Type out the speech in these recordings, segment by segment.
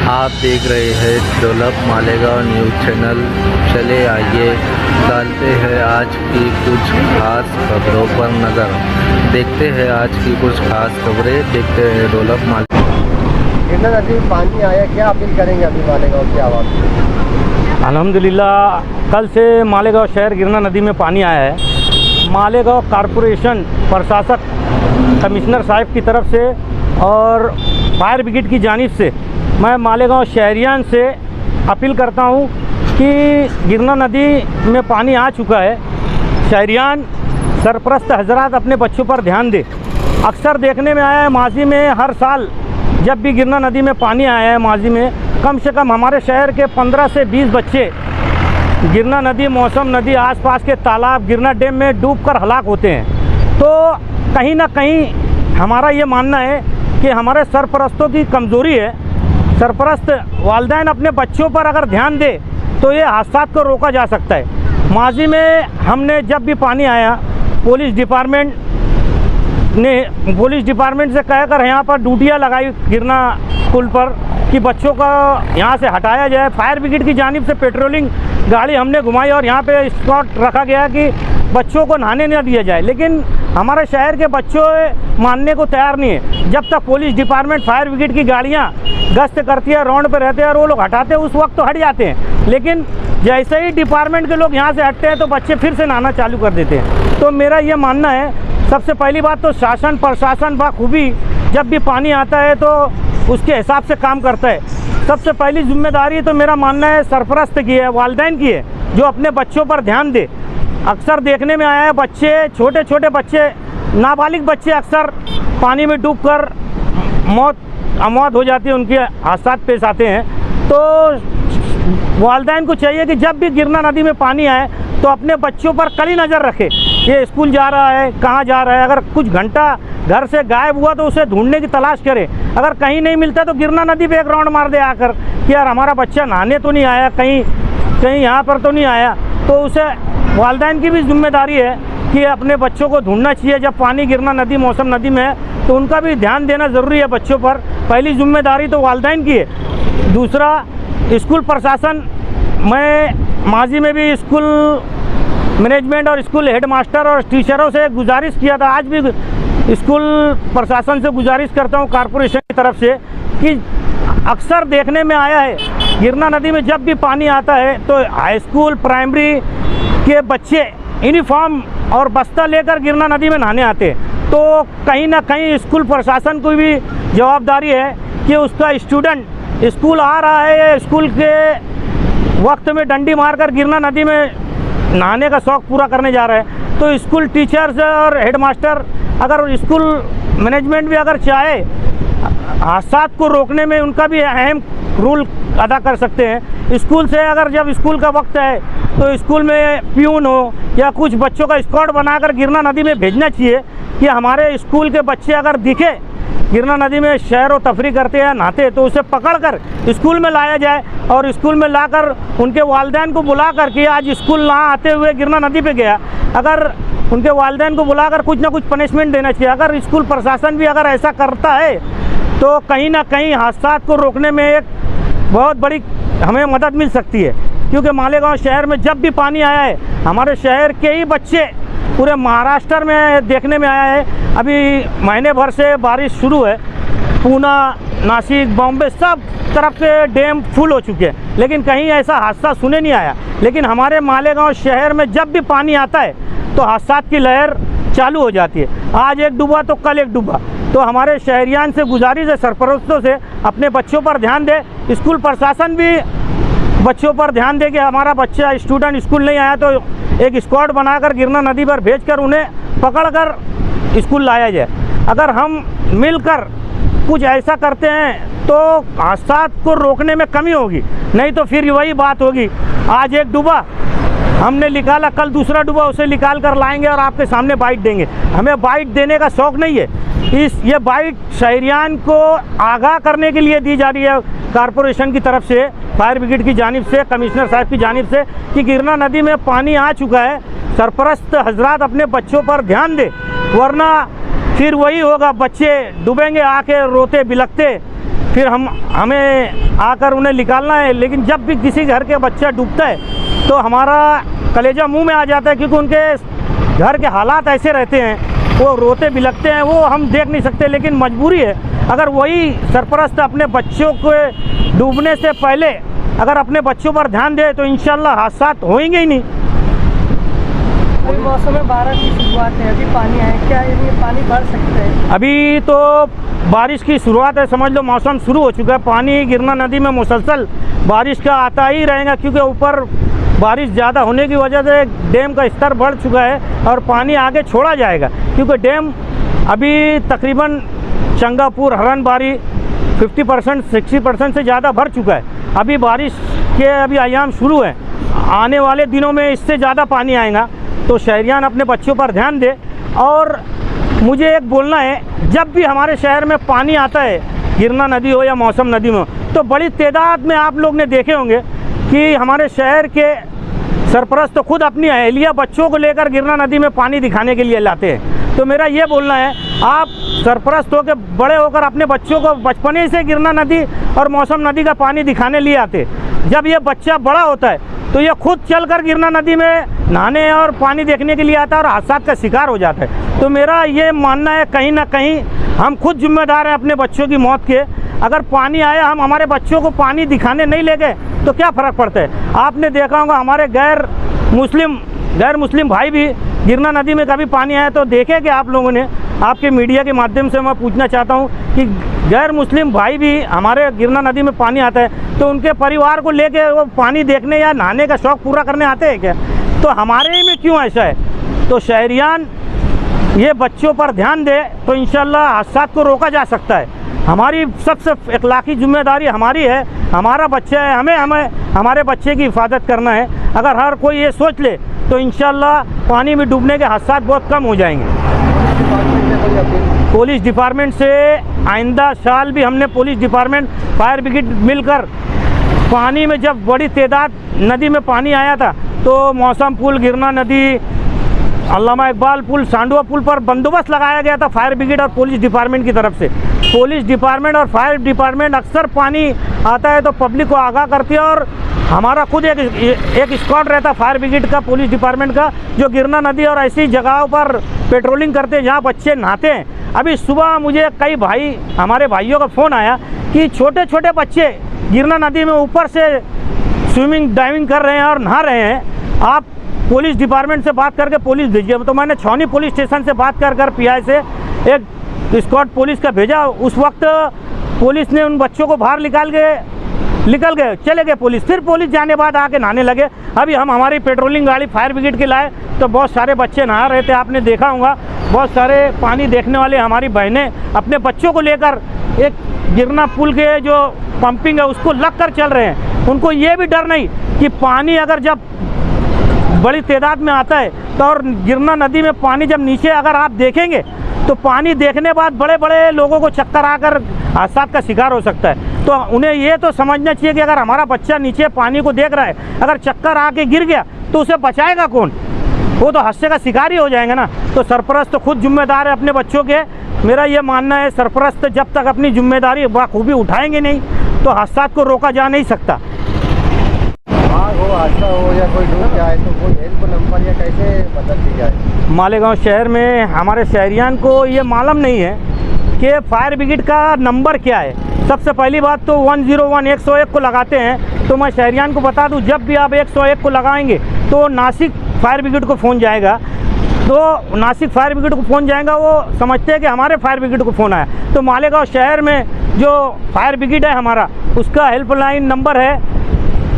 आप देख रहे हैं डेवलप मालेगांव न्यूज़ चैनल। चले आइए डालते हैं आज की कुछ खास खबरों पर नज़र। देखते हैं आज की कुछ खास खबरें। देखते हैं डेवलप मालेगांव। गिरना नदी में पानी आया, क्या अपील करेंगे अभी मालेगांव की आवाज़? अल्हम्दुलिल्लाह कल से मालेगांव शहर गिरना नदी में पानी आया है। मालेगांव कारपोरेशन प्रशासक कमिश्नर साहब की तरफ से और फायर ब्रिगेड की जानिब से मैं मालेगांव शहरियान से अपील करता हूं कि गिरना नदी में पानी आ चुका है। शहरियान सरपरस्त हजरात अपने बच्चों पर ध्यान दें। अक्सर देखने में आया है माजी में, हर साल जब भी गिरना नदी में पानी आया है माजी में कम से कम हमारे शहर के 15 से 20 बच्चे गिरना नदी, मौसम नदी, आसपास के तालाब, गिरना डैम में डूबकर हलाक होते हैं। तो कहीं ना कहीं हमारा ये मानना है कि हमारे सरपरस्तों की कमज़ोरी है। सरपरस्त वालिदैन अपने बच्चों पर अगर ध्यान दे तो ये हादसा को रोका जा सकता है। माजी में हमने जब भी पानी आया पुलिस डिपार्टमेंट से कहकर यहाँ पर ड्यूटियाँ लगाई गिरना पुल पर कि बच्चों का यहाँ से हटाया जाए। फायर ब्रिगेड की जानिब से पेट्रोलिंग गाड़ी हमने घुमाई और यहाँ पे स्पॉट रखा गया कि बच्चों को नहाने न दिया जाए। लेकिन हमारे शहर के बच्चों मानने को तैयार नहीं है। जब तक पुलिस डिपार्टमेंट, फायर ब्रिगेड की गाड़ियाँ गश्त करती है, राउंड पे रहते हैं और वो लोग हटाते हैं, उस वक्त तो हट जाते हैं। लेकिन जैसे ही डिपार्टमेंट के लोग यहाँ से हटते हैं तो बच्चे फिर से नहाना चालू कर देते हैं। तो मेरा ये मानना है, सबसे पहली बात तो शासन प्रशासन बखूबी जब भी पानी आता है तो उसके हिसाब से काम करता है। सबसे पहली जिम्मेदारी तो मेरा मानना है सरपरस्त की है, वालिदैन की है, जो अपने बच्चों पर ध्यान दे। अक्सर देखने में आया है बच्चे, छोटे छोटे बच्चे, नाबालिग बच्चे अक्सर पानी में डूबकर मौत हो जाती है, उनके हादसा पेश आते हैं। तो वालिदैन को चाहिए कि जब भी गिरना नदी में पानी आए तो अपने बच्चों पर कड़ी नज़र रखे। ये स्कूल जा रहा है, कहाँ जा रहा है, अगर कुछ घंटा घर से गायब हुआ तो उसे ढूंढने की तलाश करे। अगर कहीं नहीं मिलता तो गिरना नदी पे एक राउंड मार दे आकर कि यार हमारा बच्चा नहाने तो नहीं आया, कहीं यहाँ पर तो नहीं आया। तो उसे वालिदैन की भी जिम्मेदारी है कि अपने बच्चों को ढूंढना चाहिए। जब पानी गिरना नदी, मौसम नदी में है तो उनका भी ध्यान देना ज़रूरी है बच्चों पर। पहली जिम्मेदारी तो वालिदैन की है। दूसरा, स्कूल प्रशासन, मैं माजी में भी स्कूल मैनेजमेंट और स्कूल हेडमास्टर और टीचरों से गुजारिश किया था, आज भी स्कूल प्रशासन से गुजारिश करता हूँ कारपोरेशन की तरफ से कि अक्सर देखने में आया है गिरना नदी में जब भी पानी आता है तो हाई स्कूल, प्राइमरी के बच्चे यूनिफॉर्म और बस्ता लेकर गिरना नदी में नहाने आते हैं। तो कहीं ना कहीं स्कूल प्रशासन की भी जवाबदारी है कि उसका स्टूडेंट स्कूल आ रहा है, स्कूल के वक्त में डंडी मारकर गिरना नदी में नहाने का शौक़ पूरा करने जा रहा है। तो स्कूल टीचर्स और हेडमास्टर, अगर स्कूल मैनेजमेंट भी अगर चाहे हादसा को रोकने में, उनका भी अहम रोल अदा कर सकते हैं। स्कूल से अगर जब स्कूल का वक्त है तो स्कूल में प्यून हो या कुछ बच्चों का स्क्वाड बनाकर गिरना नदी में भेजना चाहिए कि हमारे स्कूल के बच्चे अगर दिखे गिरना नदी में सैर व तफरी करते हैं, नहाते, तो उसे पकड़कर स्कूल में लाया जाए और स्कूल में लाकर उनके वालिदैन को बुलाकर कि आज स्कूल ना आते हुए गिरना नदी पे गया, अगर उनके वालिदैन को बुलाकर कुछ ना कुछ पनिशमेंट देना चाहिए। अगर स्कूल प्रशासन भी अगर ऐसा करता है तो कहीं ना कहीं हादसा को रोकने में एक बहुत बड़ी हमें मदद मिल सकती है। क्योंकि मालेगांव शहर में जब भी पानी आया है, हमारे शहर के ही बच्चे पूरे महाराष्ट्र में देखने में आया है। अभी महीने भर से बारिश शुरू है, पूना, नासिक, बॉम्बे सब तरफ से डैम फुल हो चुके हैं, लेकिन कहीं ऐसा हादसा सुने नहीं आया। लेकिन हमारे मालेगांव शहर में जब भी पानी आता है तो हादसा की लहर चालू हो जाती है। आज एक डूबा तो कल एक डूबा। तो हमारे शहरियान से गुजारिश है, सरपरस्तों से, अपने बच्चों पर ध्यान दे। स्कूल प्रशासन भी बच्चों पर ध्यान दे कि हमारा बच्चा स्टूडेंट स्कूल नहीं आया तो एक स्क्वाड बनाकर गिरना नदी पर भेजकर उन्हें पकड़कर स्कूल लाया जाए। अगर हम मिलकर कुछ ऐसा करते हैं तो हादसा को रोकने में कमी होगी, नहीं तो फिर वही बात होगी, आज एक डूबा हमने निकाला, कल दूसरा डूबा, उसे निकाल कर लाएंगे और आपके सामने बाइट देंगे। हमें बाइट देने का शौक़ नहीं है। ये बाइट शहरियान को आगाह करने के लिए दी जा रही है कारपोरेशन की तरफ से, फायर ब्रिगेड की जानिब से, कमिश्नर साहब की जानिब से कि गिरना नदी में पानी आ चुका है। सरपरस्त हजरात अपने बच्चों पर ध्यान दे, वरना फिर वही होगा, बच्चे डूबेंगे आके रोते बिलखते, फिर हमें आकर उन्हें निकालना है। लेकिन जब भी किसी घर के बच्चा डूबता है तो हमारा कलेजा मुंह में आ जाता है, क्योंकि उनके घर के हालात ऐसे रहते हैं, वो रोते बिलखते हैं, वो हम देख नहीं सकते। लेकिन मजबूरी है, अगर वही सरपरस्त अपने बच्चों के डूबने से पहले अगर अपने बच्चों पर ध्यान दे तो इंशाल्लाह हादसा होएंगे ही नहीं। अभी मौसम में बारिश की शुरुआत है, अभी पानी है, क्या ये पानी बढ़ सकता है? अभी तो बारिश की शुरुआत है, समझ लो मौसम शुरू हो चुका है। पानी गिरना नदी में मुसलसल बारिश का आता ही रहेगा, क्योंकि ऊपर बारिश ज़्यादा होने की वजह से डैम का स्तर बढ़ चुका है और पानी आगे छोड़ा जाएगा, क्योंकि डैम अभी तकरीबन चंगापुर हरनबारी 50% 60% से ज़्यादा भर चुका है। अभी बारिश के अभी आयाम शुरू हैं, आने वाले दिनों में इससे ज़्यादा पानी आएगा। तो शहरियान अपने बच्चों पर ध्यान दे। और मुझे एक बोलना है, जब भी हमारे शहर में पानी आता है, गिरना नदी हो या मौसम नदी में, तो बड़ी तादाद में आप लोग ने देखे होंगे कि हमारे शहर के सरपरस्त तो खुद अपनी अहलिया बच्चों को लेकर गिरना नदी में पानी दिखाने के लिए लाते हैं। तो मेरा ये बोलना है, आप सरपरस्त होकर बड़े होकर अपने बच्चों को बचपने से गिरना नदी और मौसम नदी का पानी दिखाने लिए आते। जब ये बच्चा बड़ा होता है तो ये खुद चलकर गिरना नदी में नहाने और पानी देखने के लिए आता है और हादसा का शिकार हो जाता है। तो मेरा ये मानना है, कहीं ना कहीं हम खुद जिम्मेदार हैं अपने बच्चों की मौत के। अगर पानी आया, हम हमारे बच्चों को पानी दिखाने नहीं ले गए तो क्या फ़र्क पड़ता है? आपने देखा होगा हमारे गैर मुस्लिम भाई भी गिरना नदी में कभी पानी आया तो देखे कि आप लोगों ने? आपके मीडिया के माध्यम से मैं पूछना चाहता हूं कि गैर मुस्लिम भाई भी हमारे गिरना नदी में पानी आता है तो उनके परिवार को लेके वो पानी देखने या नहाने का शौक़ पूरा करने आते हैं क्या? तो हमारे ही में क्यों ऐसा है? तो शहरियान ये बच्चों पर ध्यान दे तो इंशाल्लाह हादसा को रोका जा सकता है। हमारी सबसे इखलाकी जिम्मेदारी हमारी है, हमारा बच्चा है, हमें हमारे बच्चे की हिफाजत करना है। अगर हर कोई ये सोच ले तो इंशाल्लाह पानी में डूबने के हादसा बहुत कम हो जाएंगे। पुलिस डिपार्टमेंट से आइंदा साल भी हमने पुलिस डिपार्टमेंट फायर ब्रिगेड मिलकर पानी में, जब बड़ी तादाद नदी में पानी आया था तो मौसम पुल, गिरना नदी, अल्लामा इकबाल पुल, सांडुआ पुल पर बंदोबस्त लगाया गया था फायर ब्रिगेड और पुलिस डिपार्टमेंट की तरफ से। पुलिस डिपार्टमेंट और फायर डिपार्टमेंट अक्सर पानी आता है तो पब्लिक को आगाह करती है, और हमारा खुद एक स्क्वाड रहता फायर ब्रिगेड का, पुलिस डिपार्टमेंट का, जो गिरना नदी और ऐसी जगहों पर पेट्रोलिंग करते हैं जहाँ बच्चे नहाते हैं। अभी सुबह मुझे कई भाई, हमारे भाइयों का फ़ोन आया कि छोटे छोटे बच्चे गिरना नदी में ऊपर से स्विमिंग डाइविंग कर रहे हैं और नहा रहे हैं, आप पुलिस डिपार्टमेंट से बात करके पुलिस भेजिए। तो मैंने छावनी पुलिस स्टेशन से बात कर पीआई से एक स्क्वाड पुलिस का भेजा। उस वक्त पुलिस ने उन बच्चों को बाहर निकल गए, चले गए पुलिस। फिर पुलिस जाने बाद आके नहाने लगे। अभी हम हमारी पेट्रोलिंग गाड़ी फायर ब्रिगेड की लाए तो बहुत सारे बच्चे नहा रहे थे, आपने देखा होगा। बहुत सारे पानी देखने वाले हमारी बहनें अपने बच्चों को लेकर एक गिरना पुल के जो पंपिंग है उसको लग कर चल रहे हैं। उनको ये भी डर नहीं कि पानी अगर जब बड़ी तादाद में आता है तो, और गिरना नदी में पानी जब नीचे अगर आप देखेंगे तो पानी देखने बाद बड़े बड़े लोगों को चक्कर आकर हादसा का शिकार हो सकता है। तो उन्हें ये तो समझना चाहिए कि अगर हमारा बच्चा नीचे पानी को देख रहा है, अगर चक्कर आके गिर गया तो उसे बचाएगा कौन? वो तो हादसे का शिकार ही हो जाएगा ना। तो सरपरस्त तो खुद जिम्मेदार है अपने बच्चों के। मेरा ये मानना है, सरपरस्त जब तक अपनी जिम्मेदारी बखूबी उठाएंगे नहीं तो हादसा को रोका जा नहीं सकता। आग हो, हादसा हो या कोई डूब जाए तो कोई हेल्प नंबर या कैसे मदद दी जाए? मालेगांव शहर में हमारे शहरियान को ये मालूम नहीं है कि फायर ब्रिगेड का नंबर क्या है। सबसे पहली बात तो 101 101 को लगाते हैं। तो मैं शहरियान को बता दूं, जब भी आप 101 को लगाएंगे तो नासिक फायर ब्रिगेड को फ़ोन जाएगा। तो नासिक फायर ब्रिगेड को फ़ोन जाएगा, वो समझते हैं कि हमारे फायर ब्रिगेड को फ़ोन आया। तो मालेगांव शहर में जो फायर ब्रिगेड है हमारा, उसका हेल्पलाइन नंबर है,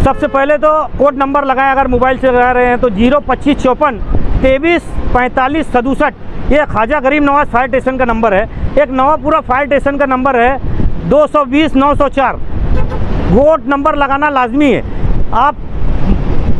सबसे पहले तो कोड नंबर लगाएं अगर मोबाइल से लगा रहे हैं तो 02554 23 45 67। ये ख्वाजा गरीब नवाज़ फायर स्टेशन का नंबर है। एक नवापुरा फायर स्टेशन का नंबर है 220 904। कोड नंबर लगाना लाजमी है। आप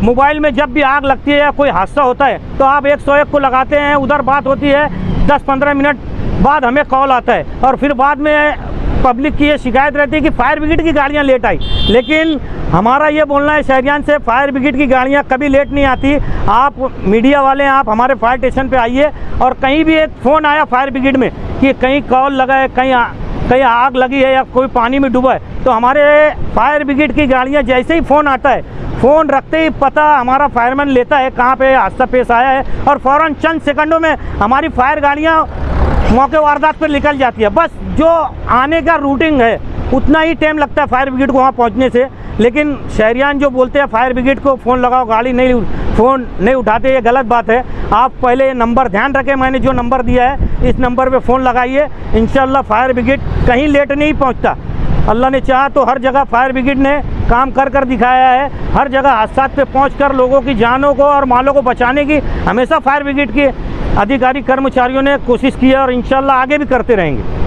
मोबाइल में जब भी आग लगती है या कोई हादसा होता है तो आप 101 को लगाते हैं, उधर बात होती है, 10-15 मिनट बाद हमें कॉल आता है और फिर बाद में पब्लिक की ये शिकायत रहती है कि फायर ब्रिगेड की गाड़ियाँ लेट आई। लेकिन हमारा ये बोलना है शहरियान से, फायर ब्रिगेड की गाड़ियाँ कभी लेट नहीं आती। आप मीडिया वाले हैं, आप हमारे फायर स्टेशन पे आइए, और कहीं भी एक फ़ोन आया फायर ब्रिगेड में कि कहीं कॉल लगा है, कहीं कहीं आग लगी है या कोई पानी में डूबा है, तो हमारे फायर ब्रिगेड की गाड़ियाँ जैसे ही फ़ोन आता है, फ़ोन रखते ही पता हमारा फायरमैन लेता है कहाँ पे हादसा पेश आया है, और फ़ौरन चंद सेकंडों में हमारी फायर गाड़ियाँ मौके वारदात पर निकल जाती है। बस जो आने का रूटिंग है उतना ही टाइम लगता है फायर ब्रिगेड को वहाँ पहुँचने से। लेकिन शहरियान जो बोलते हैं फायर ब्रिगेड को फ़ोन लगाओ, गाड़ी नहीं, फ़ोन नहीं उठाते, ये गलत बात है। आप पहले ये नंबर ध्यान रखें, मैंने जो नंबर दिया है इस नंबर पे फ़ोन लगाइए। इंशाल्लाह फायर ब्रिगेड कहीं लेट नहीं पहुंचता। अल्लाह ने चाहा तो हर जगह फायर ब्रिगेड ने काम कर दिखाया है। हर जगह हादसा पे पहुंचकर लोगों की जानों को और मालों को बचाने की हमेशा फायर ब्रिगेड के अधिकारी कर्मचारियों ने कोशिश की है और इंशाल्लाह आगे भी करते रहेंगे।